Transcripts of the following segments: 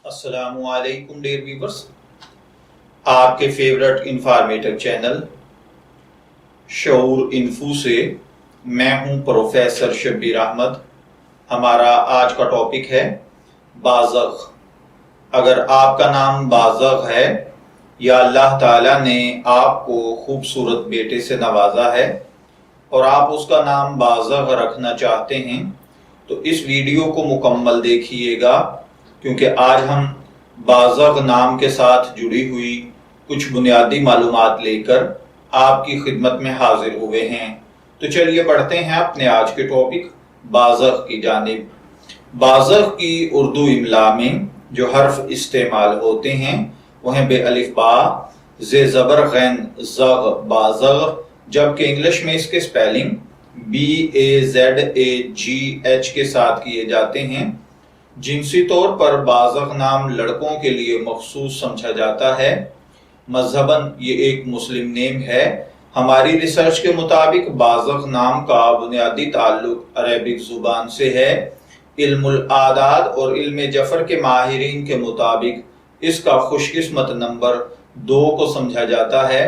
السلام علیکم dear viewers, آپ کے فیورٹ انفارمیٹو چینل شعور انفو سے میں ہوں پروفیسر شبیر احمد۔ ہمارا آج کا ٹاپک ہے بازغ۔ اگر آپ کا نام بازغ ہے یا اللہ تعالیٰ نے آپ کو خوبصورت بیٹے سے نوازا ہے اور آپ اس کا نام بازغ رکھنا چاہتے ہیں تو اس ویڈیو کو مکمل دیکھیے گا، کیونکہ آج ہم بازغ نام کے ساتھ جڑی ہوئی کچھ بنیادی معلومات لے کر آپ کی خدمت میں حاضر ہوئے ہیں۔ تو چلیے بڑھتے ہیں اپنے آج کے ٹاپک بازغ کی جانب۔ بازغ کی اردو املا میں جو حرف استعمال ہوتے ہیں وہ ہیں بے الف با، ز زبر غین زغ بازغ، جبکہ انگلش میں اس کے سپیلنگ BAZAGH کے ساتھ کیے جاتے ہیں۔ جنسی طور پر بازغ نام لڑکوں کے لیے مخصوص سمجھا جاتا ہے۔ مذہباً یہ ایک مسلم نیم ہے۔ ہماری ریسرچ کے مطابق بازغ نام کا بنیادی تعلق عربک زبان سے ہے۔ علم الاعداد اور علم جفر کے ماہرین کے مطابق اس کا خوش قسمت نمبر 2 کو سمجھا جاتا ہے۔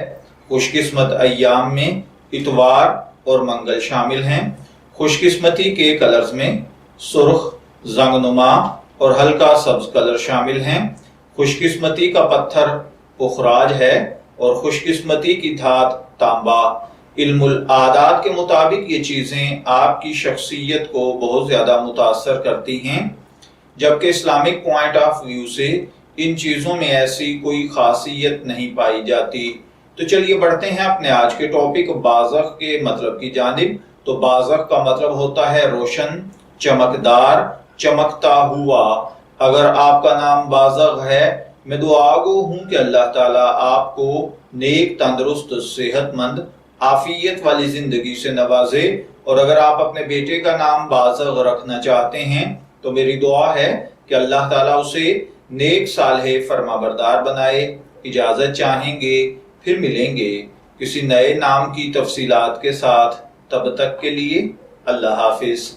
خوش قسمت ایام میں اتوار اور منگل شامل ہیں۔ خوش قسمتی کے کلرز میں سرخ، زنگ نما اور ہلکا سبز کلر شامل ہیں۔ خوش قسمتی کا پتھر پخراج ہے اور خوش قسمتی کی دھات تانبا۔ علم الاعداد کے مطابق یہ چیزیں آپ کی شخصیت کو بہت زیادہ متاثر کرتی ہیں، جبکہ اسلامک پوائنٹ آف ویو سے ان چیزوں میں ایسی کوئی خاصیت نہیں پائی جاتی۔ تو چلیے بڑھتے ہیں اپنے آج کے ٹاپک بازغ کے مطلب کی جانب۔ تو بازغ کا مطلب ہوتا ہے روشن، چمکدار، چمکتا ہوا۔ اگر آپ کا نام بازغ ہے، میں دعا گو ہوں کہ اللہ تعالیٰ آپ کو نیک، تندرست، صحت مند، عافیت والی زندگی سے نوازے۔ اور اگر آپ اپنے بیٹے کا نام بازغ رکھنا چاہتے ہیں تو میری دعا ہے کہ اللہ تعالیٰ اسے نیک، صالح، فرمانبردار بنائے۔ اجازت چاہیں گے، پھر ملیں گے کسی نئے نام کی تفصیلات کے ساتھ۔ تب تک کے لیے اللہ حافظ۔